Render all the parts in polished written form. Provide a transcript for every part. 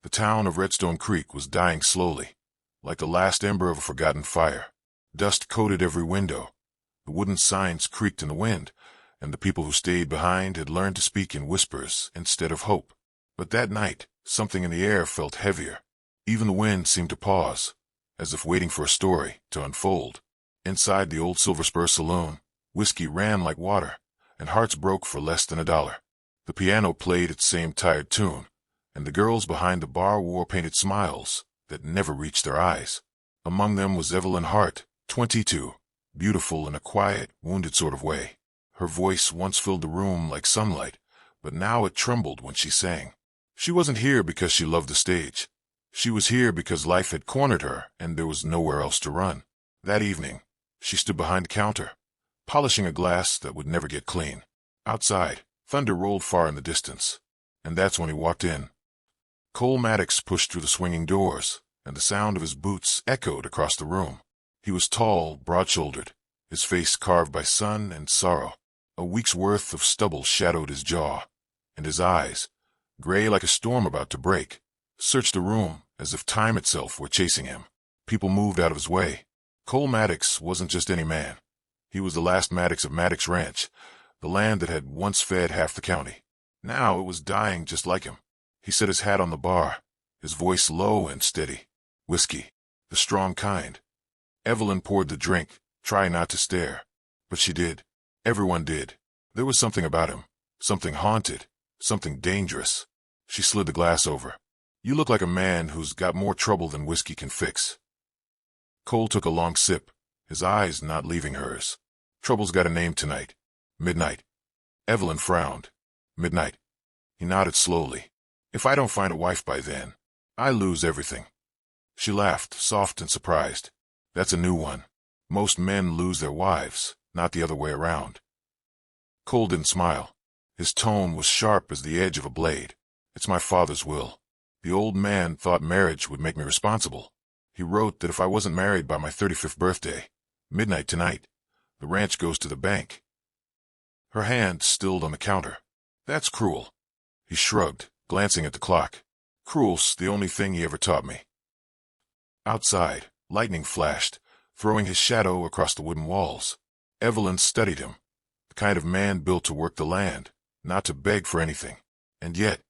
The town of Redstone Creek was dying slowly, like the last ember of a forgotten fire. Dust coated every window. The wooden signs creaked in the wind, and the people who stayed behind had learned to speak in whispers instead of hope. But that night, something in the air felt heavier. Even the wind seemed to pause, as if waiting for a story to unfold. Inside the old Silver Spur saloon, whiskey ran like water, and hearts broke for less than $1. The piano played its same tired tune, and the girls behind the bar wore painted smiles that never reached their eyes. Among them was Evelyn Hart, 22, beautiful in a quiet, wounded sort of way. Her voice once filled the room like sunlight, but now it trembled when she sang. She wasn't here because she loved the stage. She was here because life had cornered her and there was nowhere else to run. That evening, she stood behind the counter, polishing a glass that would never get clean. Outside, thunder rolled far in the distance, and that's when he walked in. Cole Maddox pushed through the swinging doors, and the sound of his boots echoed across the room. He was tall, broad-shouldered, his face carved by sun and sorrow. A week's worth of stubble shadowed his jaw, and his eyes, gray like a storm about to break, searched the room as if time itself were chasing him. People moved out of his way. Cole Maddox wasn't just any man. He was the last Maddox of Maddox Ranch, the land that had once fed half the county. Now it was dying just like him. He set his hat on the bar, his voice low and steady. Whiskey, the strong kind. Evelyn poured the drink, trying not to stare. But she did. Everyone did. There was something about him, something haunted, something dangerous. She slid the glass over. You look like a man who's got more trouble than whiskey can fix. Cole took a long sip, his eyes not leaving hers. Trouble's got a name tonight. Midnight. Evelyn frowned. Midnight. He nodded slowly. If I don't find a wife by then, I lose everything. She laughed, soft and surprised. That's a new one. Most men lose their wives, not the other way around. Cole didn't smile. His tone was sharp as the edge of a blade. It's my father's will. The old man thought marriage would make me responsible. He wrote that if I wasn't married by my 35th birthday, midnight tonight, the ranch goes to the bank. Her hand stilled on the counter. That's cruel. He shrugged, glancing at the clock. Cruel's the only thing he ever taught me. Outside, lightning flashed, throwing his shadow across the wooden walls. Evelyn studied him, the kind of man built to work the land, not to beg for anything. And yet,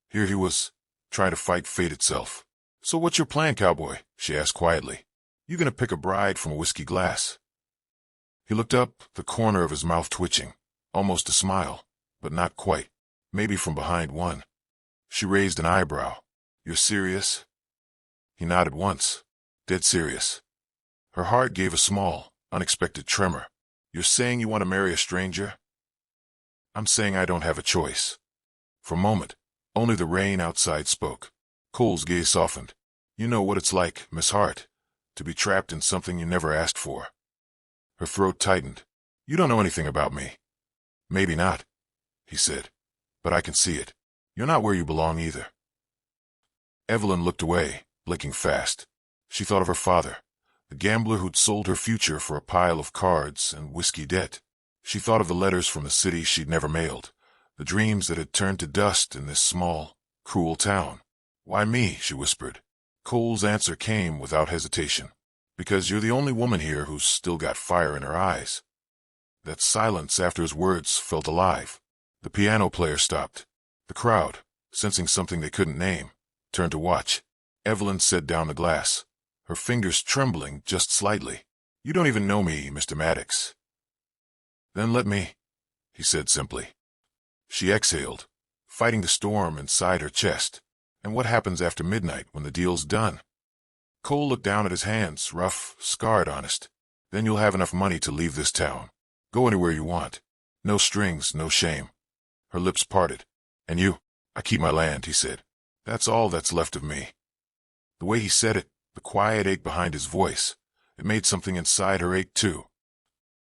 here he was, trying to fight fate itself. So what's your plan, Cowboy? She asked quietly. You gonna pick a bride from a whiskey glass? He looked up, the corner of his mouth twitching, almost a smile, but not quite, maybe from behind one. She raised an eyebrow. You're serious? He nodded once, dead serious. Her heart gave a small, unexpected tremor. You're saying you want to marry a stranger? I'm saying I don't have a choice. For a moment, only the rain outside spoke. Cole's gaze softened. You know what it's like, Miss Hart, to be trapped in something you never asked for. Her throat tightened. You don't know anything about me. Maybe not, he said, but I can see it. You're not where you belong either. Evelyn looked away, blinking fast. She thought of her father, the gambler who'd sold her future for a pile of cards and whiskey debt. She thought of the letters from the city she'd never mailed, the dreams that had turned to dust in this small, cruel town. Why me? She whispered. Cole's answer came without hesitation. Because you're the only woman here who's still got fire in her eyes. That silence after his words felt alive. The piano player stopped. The crowd, sensing something they couldn't name, turned to watch. Evelyn set down the glass, her fingers trembling just slightly. You don't even know me, Mr. Maddox. Then let me, he said simply. She exhaled, fighting the storm inside her chest. And what happens after midnight when the deal's done? Cole looked down at his hands, rough, scarred honest. Then you'll have enough money to leave this town. Go anywhere you want. No strings, no shame. Her lips parted. And you? I keep my land, he said. That's all that's left of me. The way he said it, the quiet ache behind his voice, it made something inside her ache too.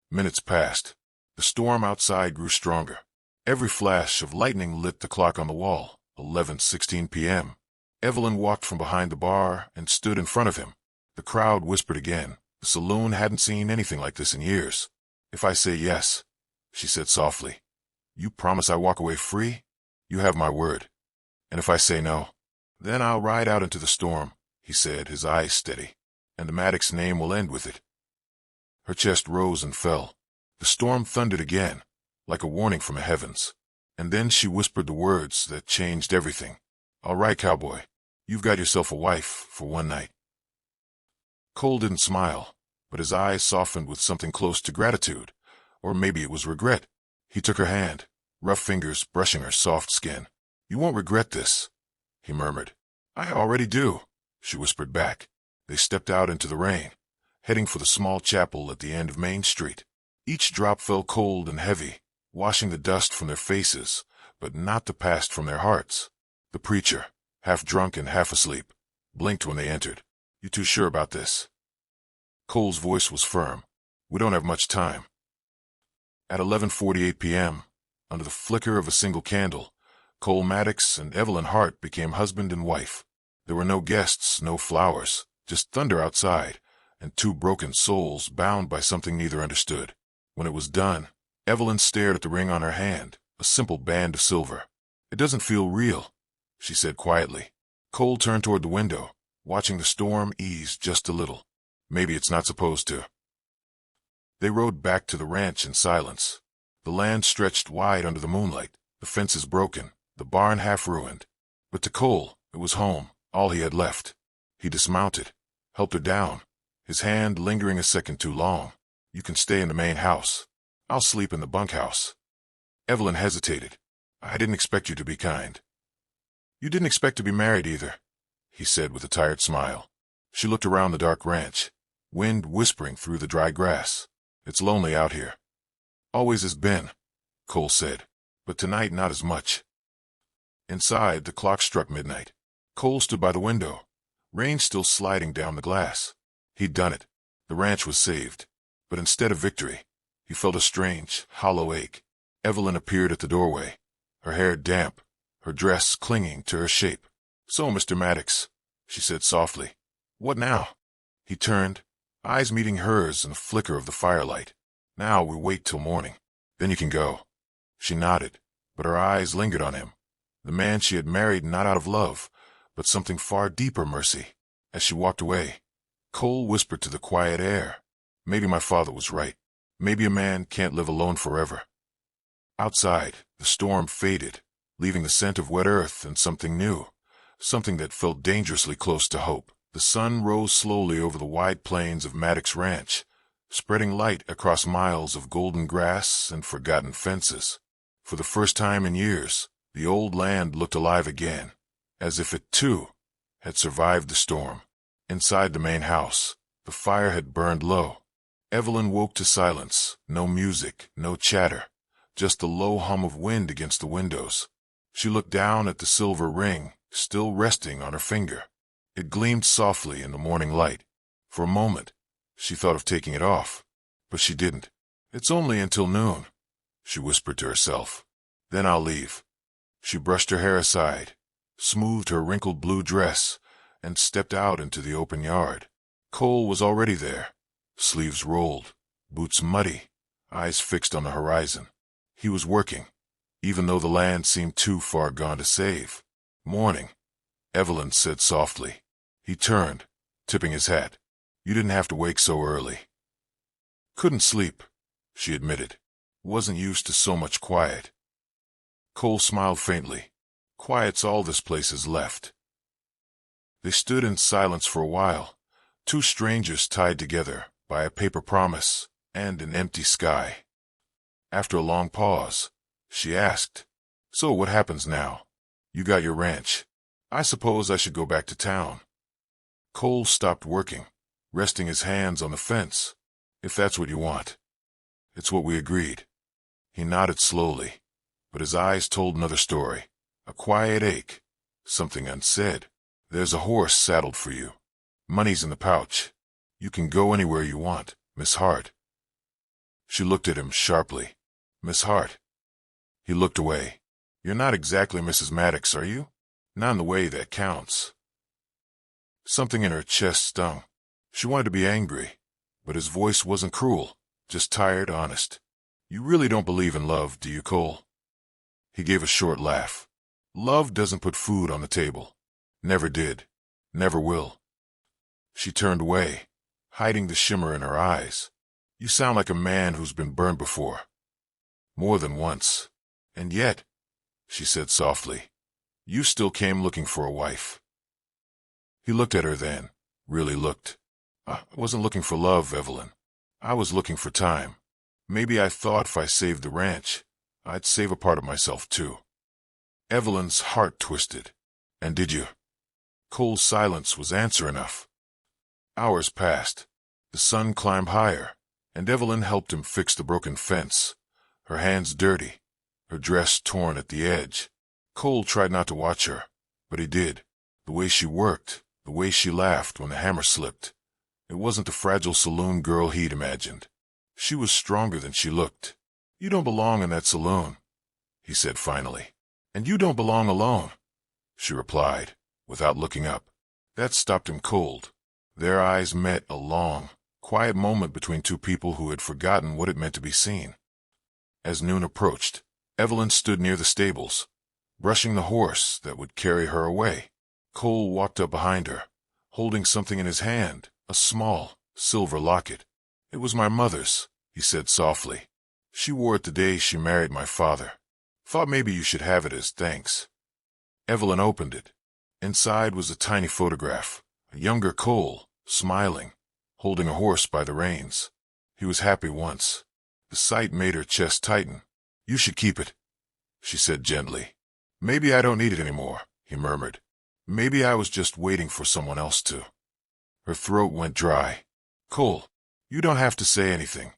Minutes passed. The storm outside grew stronger. Every flash of lightning lit the clock on the wall. 11:16 p.m. Evelyn walked from behind the bar and stood in front of him. The crowd whispered again. The saloon hadn't seen anything like this in years. If I say yes, she said softly, you promise I walk away free? You have my word. And if I say no? Then I'll ride out into the storm, he said, his eyes steady, and the Maddox name will end with it. Her chest rose and fell. The storm thundered again, like a warning from the heavens. And then she whispered the words that changed everything. All right, Cowboy, you've got yourself a wife for one night. Cole didn't smile, but his eyes softened with something close to gratitude, or maybe it was regret. He took her hand, rough fingers brushing her soft skin. You won't regret this, he murmured. I already do, she whispered back. They stepped out into the rain, heading for the small chapel at the end of Main Street. Each drop fell cold and heavy, washing the dust from their faces, but not the past from their hearts. The preacher, half drunk and half asleep, blinked when they entered. You too sure about this? Cole's voice was firm. We don't have much time. At 11:48 p.m., under the flicker of a single candle, Cole Maddox and Evelyn Hart became husband and wife. There were no guests, no flowers, just thunder outside, and two broken souls bound by something neither understood. When it was done, Evelyn stared at the ring on her hand, a simple band of silver. It doesn't feel real, she said quietly. Cole turned toward the window, watching the storm ease just a little. Maybe it's not supposed to. They rode back to the ranch in silence. The land stretched wide under the moonlight, the fences broken, the barn half ruined. But to Cole, it was home, all he had left. He dismounted, helped her down, his hand lingering a second too long. You can stay in the main house. I'll sleep in the bunkhouse. Evelyn hesitated. I didn't expect you to be kind. You didn't expect to be married either, he said with a tired smile. She looked around the dark ranch, wind whispering through the dry grass. It's lonely out here. Always has been, Cole said, but tonight not as much. Inside, the clock struck midnight. Cole stood by the window, rain still sliding down the glass. He'd done it. The ranch was saved. But instead of victory, he felt a strange, hollow ache. Evelyn appeared at the doorway, her hair damp, her dress clinging to her shape. So, Mr. Maddox, she said softly. What now? He turned, eyes meeting hers in the flicker of the firelight. Now we wait till morning. Then you can go. She nodded, but her eyes lingered on him. The man she had married not out of love, but something far deeper mercy. As she walked away, Cole whispered to the quiet air. Maybe my father was right. Maybe a man can't live alone forever. Outside, the storm faded, leaving the scent of wet earth and something new, something that felt dangerously close to hope. The sun rose slowly over the wide plains of Maddox Ranch, spreading light across miles of golden grass and forgotten fences. For the first time in years, the old land looked alive again, as if it, too, had survived the storm. Inside the main house, the fire had burned low. Evelyn woke to silence, no music, no chatter, just the low hum of wind against the windows. She looked down at the silver ring, still resting on her finger. It gleamed softly in the morning light. For a moment, she thought of taking it off, but she didn't. It's only until noon, she whispered to herself. Then I'll leave. She brushed her hair aside, smoothed her wrinkled blue dress, and stepped out into the open yard. Cole was already there, sleeves rolled, boots muddy, eyes fixed on the horizon. He was working, even though the land seemed too far gone to save. Morning, Evelyn said softly. He turned, tipping his hat. You didn't have to wake so early. Couldn't sleep, she admitted. Wasn't used to so much quiet. Cole smiled faintly. Quiet's all this place has left. They stood in silence for a while, two strangers tied together by a paper promise and an empty sky. After a long pause, she asked, So what happens now? You got your ranch. I suppose I should go back to town. Cole stopped working, resting his hands on the fence. If that's what you want. It's what we agreed. He nodded slowly, but his eyes told another story. A quiet ache, something unsaid. There's a horse saddled for you. Money's in the pouch. You can go anywhere you want, Miss Hart. She looked at him sharply. Miss Hart. He looked away. You're not exactly Mrs. Maddox, are you? Not in the way that counts. Something in her chest stung. She wanted to be angry, but his voice wasn't cruel, just tired, honest. You really don't believe in love, do you, Cole? He gave a short laugh. Love doesn't put food on the table. Never did. Never will. She turned away, hiding the shimmer in her eyes. You sound like a man who's been burned before. More than once. And yet, she said softly, you still came looking for a wife. He looked at her then, really looked. I wasn't looking for love, Evelyn. I was looking for time. Maybe I thought if I saved the ranch, I'd save a part of myself too. Evelyn's heart twisted. And did you? Cole's silence was answer enough. Hours passed. The sun climbed higher, and Evelyn helped him fix the broken fence, her hands dirty, her dress torn at the edge. Cole tried not to watch her, but he did. The way she worked, the way she laughed when the hammer slipped. It wasn't the fragile saloon girl he'd imagined. She was stronger than she looked. You don't belong in that saloon, he said finally. And you don't belong alone, she replied, without looking up. That stopped him cold. Their eyes met, a long, quiet moment between two people who had forgotten what it meant to be seen. As noon approached, Evelyn stood near the stables, brushing the horse that would carry her away. Cole walked up behind her, holding something in his hand, a small, silver locket. It was my mother's, he said softly. She wore it the day she married my father. Thought maybe you should have it as thanks. Evelyn opened it. Inside was a tiny photograph, a younger Cole, smiling, holding a horse by the reins. He was happy once. The sight made her chest tighten. You should keep it, she said gently. Maybe I don't need it anymore, he murmured. Maybe I was just waiting for someone else to. Her throat went dry. Cole, you don't have to say anything,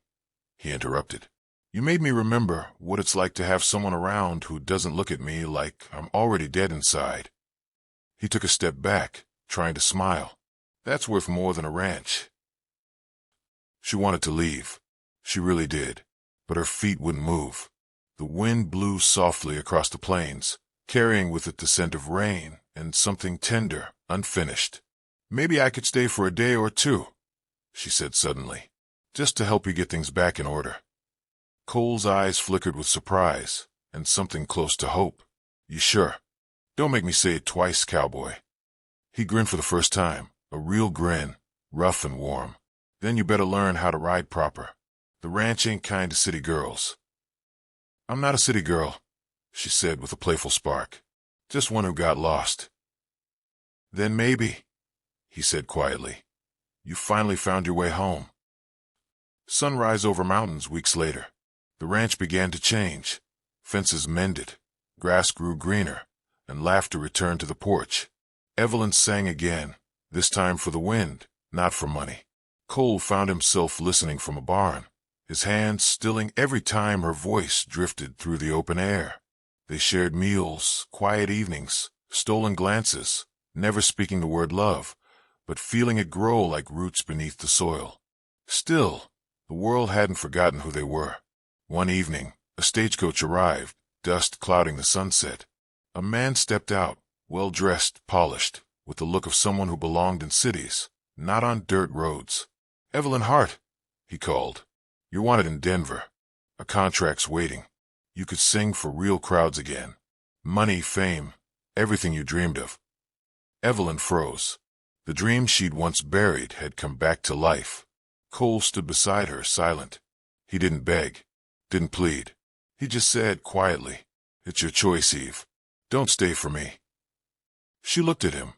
he interrupted. You made me remember what it's like to have someone around who doesn't look at me like I'm already dead inside. He took a step back, trying to smile. That's worth more than a ranch. She wanted to leave. She really did. But her feet wouldn't move. The wind blew softly across the plains, carrying with it the scent of rain and something tender, unfinished. Maybe I could stay for a day or two, she said suddenly, just to help you get things back in order. Cole's eyes flickered with surprise and something close to hope. You sure? Don't make me say it twice, Cowboy. He grinned for the first time, a real grin, rough and warm. Then you better learn how to ride proper. The ranch ain't kind to city girls. I'm not a city girl, she said with a playful spark. Just one who got lost. Then maybe, he said quietly, you finally found your way home. Sunrise over mountains weeks later. The ranch began to change. Fences mended, grass grew greener, and laughter returned to the porch. Evelyn sang again, this time for the wind, not for money. Cole found himself listening from a barn, his hands stilling every time her voice drifted through the open air. They shared meals, quiet evenings, stolen glances, never speaking the word love, but feeling it grow like roots beneath the soil. Still, the world hadn't forgotten who they were. One evening, a stagecoach arrived, dust clouding the sunset. A man stepped out, well-dressed, polished, with the look of someone who belonged in cities, not on dirt roads. Evelyn Hart, he called. You're wanted in Denver. A contract's waiting. You could sing for real crowds again. Money, fame, everything you dreamed of. Evelyn froze. The dream she'd once buried had come back to life. Cole stood beside her, silent. He didn't beg, didn't plead. He just said quietly, it's your choice, Eve. Don't stay for me. She looked at him,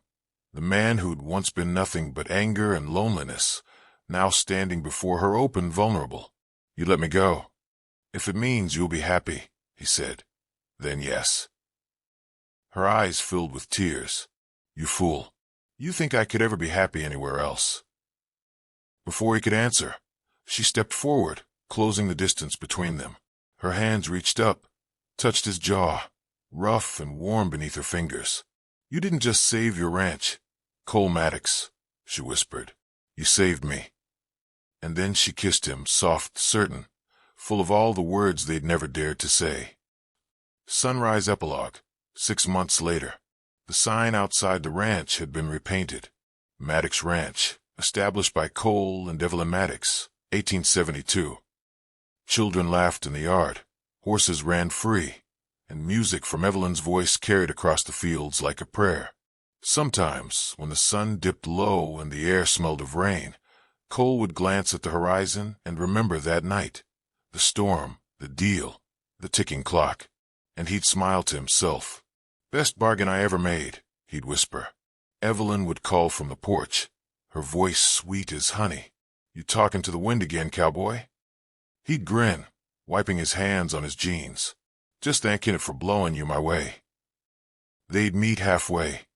the man who'd once been nothing but anger and loneliness, now standing before her open, vulnerable. You let me go. If it means you'll be happy, he said. Then yes. Her eyes filled with tears. You fool. You think I could ever be happy anywhere else? Before he could answer, she stepped forward, closing the distance between them. Her hands reached up, touched his jaw, rough and warm beneath her fingers. You didn't just save your ranch, Cole Maddox, she whispered. You saved me. And then she kissed him, soft, certain, full of all the words they'd never dared to say. Sunrise epilogue. 6 months later. The sign outside the ranch had been repainted. Maddox Ranch, established by Cole and Evelyn Maddox, 1872. Children laughed in the yard, horses ran free, and music from Evelyn's voice carried across the fields like a prayer. Sometimes, when the sun dipped low and the air smelled of rain, Cole would glance at the horizon and remember that night, the storm, the deal, the ticking clock, and he'd smile to himself. "Best bargain I ever made," he'd whisper. Evelyn would call from the porch, her voice sweet as honey. "You talking to the wind again, cowboy?" He'd grin, wiping his hands on his jeans. "Just thanking it for blowing you my way." They'd meet halfway,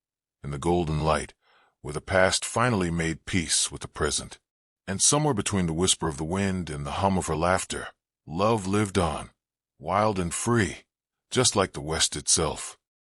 in the golden light, where the past finally made peace with the present. And somewhere between the whisper of the wind and the hum of her laughter, love lived on, wild and free, just like the West itself.